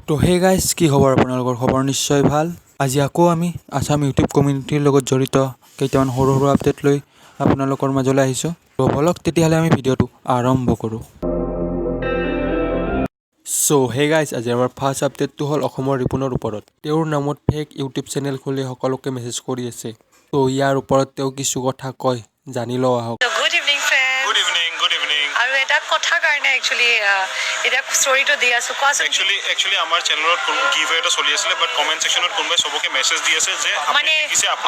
তো hey guys কি খবৰ আপোনালোকৰ খবৰ নিশ্চয় ভাল আজি আকৌ আমি আসাম ইউটিউব কমিউনিটিৰ লগত জড়িত কেইটামান সৰু সৰু আপডেট লৈ আপোনালোকৰ মাজলৈ আহিছোঁ তো বলক তেতিয়াহ'লে আমি ভিডিঅ'টো আৰম্ভ কৰোঁ সো হে গাইজ আজি আমাৰ ফাৰ্ষ্ট আপডেটটো হ'ল অসমৰ ৰিপুনৰ ওপৰত তেওঁৰ নামত ফেক ইউটিউব চেনেল খুলি সকলোকে মেছেজ কৰি আছে তো ইয়াৰ ওপৰত তেওঁ কিছু কথা কয় জানি লওঁ আহক কথা কাৰণে একচুয়ালি এটা ষ্টৰিটো দি আছো কোৱাছ একচুয়ালি আমাৰ চেনেলত গিভৱে এটা চলি আছিল বাট কমেন্ট সেকশনত কোনবাই সবকে মেছেজ দি আছে যে মানে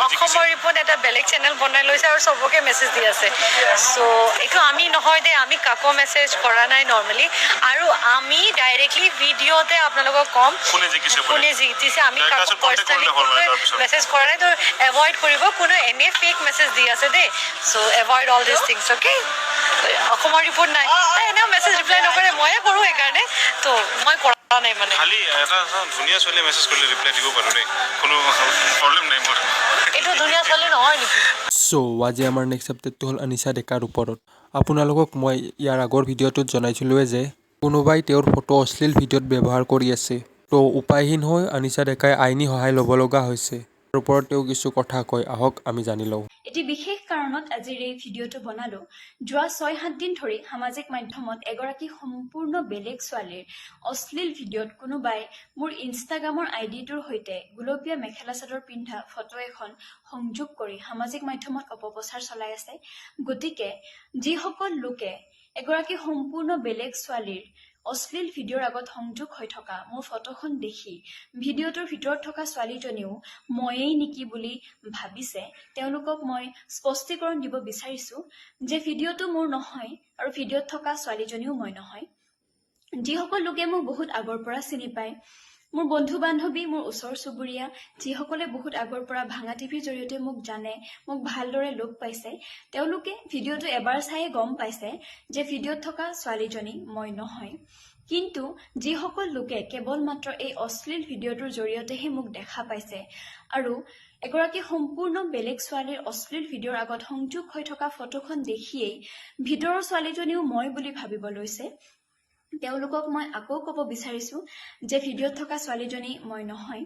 অসমৰ ৰিপৰ্ট এটা বেলেগ চেনেল বনাই লৈছে আৰু সবকে মেছেজ দি আছে সো এইটো আমি নহয় দে আমি কাকো মেছেজ কৰা নাই নৰমালি আৰু আমি ডাইৰেক্টলি ভিডিওতে আপোনালোকক কম কোনে জিকিছে আমি কাকো পাৰ্সনালি মেছেজ কৰা নাই তো এভয়েড কৰিব কোনো এনে ফেক মেছেজ দি আছে দে so avoid all this things okay অসমৰ ৰিপৰ্ট নাই এনে মেছেজ ৰিপ্লাই নকৰে ময়ে কৰো এইকাৰণে তো মই কৰা নাই মানে খালি এটা ধুনীয়া চলে মেছেজ কৰিলে ৰিপ্লাই দিব পাৰো ৰে কোনো প্ৰবলেম নাই মোৰ এইটো ধুনীয়া চলে নহয় নেকি সো আজি আমাৰ নেক্সট আপডেটটো হ'ল আনিশা ডেকাৰ ওপৰত আপোনালোকক মই ইয়াৰ আগৰ ভিডিঅ'টোত জনাইছিলোঁৱে যে কোনোবাই তেওঁৰ ফটো অশ্লীল ভিডিঅ'ত ব্যৱহাৰ কৰি আছে তো উপায়হীন হৈ আনিশা ডেকাই আইনী সহায় ল'ব লগা হৈছে তাৰ ওপৰত তেওঁ কিছু কথা কয় আহক আমি জানি লওঁ এটি বিশেষ কাৰণত আজিৰ এই ভিডিঅ'টো বনালো যোৱা 6-7 দিন ধৰি সামাজিক মাধ্যমত এগৰাকী সম্পূৰ্ণ বেলেগ ছোৱালীৰ অশ্লীল ভিডিঅ'ত কোনোবাই মোৰ ইনষ্টাগ্ৰামৰ আইডিটোৰ সৈতে গুলপীয়া মেখেলা চাদৰ পিন্ধা ফটো এখন সংযোগ কৰি সামাজিক মাধ্যমত অপপ্ৰচাৰ চলাই আছে গতিকে যিসকল লোকে এগৰাকী সম্পূৰ্ণ বেলেগ ছোৱালীৰ অশ্লীল ভিডিঅ'ৰ আগত সংযোগ হৈ থকা মোৰ ফটোখন দেখি ভিডিঅ'টোৰ ভিতৰত থকা ছোৱালীজনীও ময়েই নেকি বুলি ভাবিছে তেওঁলোকক মই স্পষ্টীকৰণ দিব বিচাৰিছো যে ভিডিঅ'টো মোৰ নহয় আৰু ভিডিঅ'ত থকা ছোৱালীজনীও মই নহয় যিসকল লোকে মোক বহুত আগৰ পৰা চিনি পায় মোৰ বন্ধু বান্ধৱী মোৰ ওচৰ চুবুৰীয়া যিসকলে বহুত আগৰ পৰা ভাঙা টিভিৰ জৰিয়তে মোক জানে মোক ভালদৰে লগ পাইছে তেওঁলোকে ভিডিঅ'টো এবাৰ চাই গম পাইছে যে ভিডিঅ'ত থকা ছোৱালীজনী মই নহয় কিন্তু যিসকল লোকে কেৱল মাত্ৰ এই অশ্লীল ভিডিঅ'টোৰ জৰিয়তেহে মোক দেখা পাইছে আৰু এগৰাকী সম্পূৰ্ণ বেলেগ ছোৱালীৰ অশ্লীল ভিডিঅ'ৰ আগত সংযোগ হৈ থকা ফটোখন দেখিয়েই ভিতৰৰ ছোৱালীজনীও মই বুলি ভাবিব লৈছে তেওঁলোকক মই আকৌ ক'ব বিচাৰিছো যে ভিডিঅ'ত থকা ছোৱালীজনী মই নহয়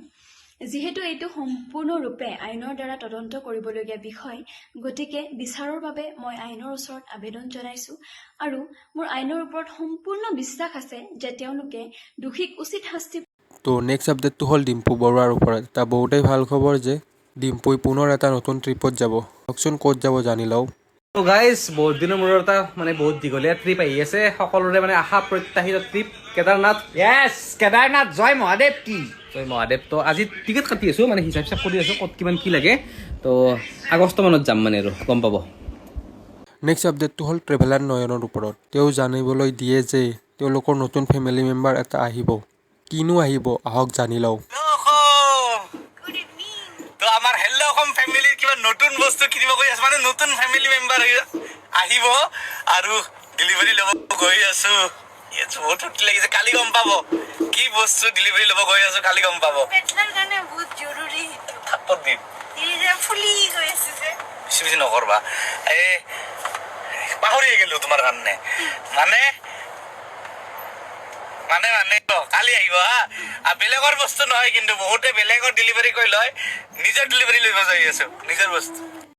যিহেতু এইটো সম্পূৰ্ণৰূপে আইনৰ দ্বাৰা তদন্ত কৰিবলগীয়া বিষয় গতিকে বিচাৰৰ বাবে মই আইনৰ ওচৰত আবেদন জনাইছো আৰু মোৰ আইনৰ ওপৰত সম্পূৰ্ণ বিশ্বাস আছে যে তেওঁলোকে দোষীক উচিত শাস্তি তো নেক্সট আপডেটটো হ'ল ডিম্পু বৰুৱাৰ ওপৰত এটা বহুতেই ভাল খবৰ যে ডিম্পুই পুনৰ এটা নতুন ট্ৰিপত যাব কওকচোন ক'ত যাব জানি লওঁ তো গাইজ বহুত দিনৰ মূৰৰ এটা মানে বহুত দীঘলীয়া ট্ৰিপ আহি আছে সকলোৰে মানে আশা প্ৰত্যাশিত ট্ৰিপ কেদাৰনাথ য়েছ কেদাৰনাথ জয় মহাদেৱ কি জয় মহাদেৱ তো আজি টিকেট কাটি আছোঁ মানে হিচাপ কৰি আছোঁ ক'ত কিমান কি লাগে তো আগষ্ট মানত যাম মানে আৰু গম পাব নেক্সট আপডেটটো হ'ল ট্ৰেভেলাৰ নয়নৰ ওপৰত তেওঁ জানিবলৈ দিয়ে যে তেওঁলোকৰ নতুন ফেমিলি মেম্বাৰ এটা আহিব কিনো আহিব আহক জানি লওঁ তো আমাৰ হেল্ল' অসম ফেমিলিৰ কিবা নতুন বস্তু কিনিব গৈ আছে মানে নতুন ফেমিলি মেম্বাৰ আহিব আৰু ডেলিভাৰী ল'ব গৈ আছো বহুত ফূৰ্তি লাগিছে কালি গম পাব কি বস্তু ডেলিভাৰী ল'ব গৈ আছো কালি গম পাব পেটলাৰ কাৰণে বহুত জৰুৰী থাপত দিম এই ফুলি গৈ আছে যে বেছি নকৰবা এই পাহৰি গেলো তোমাৰ কাৰণে মানে কালি আহিব হা আৰু বেলেগৰ বস্তু নহয় কিন্তু বহুতে বেলেগৰ ডেলিভাৰী কৰি লয় নিজৰ ডেলিভাৰী লৈ যাই আছো নিজৰ বস্তু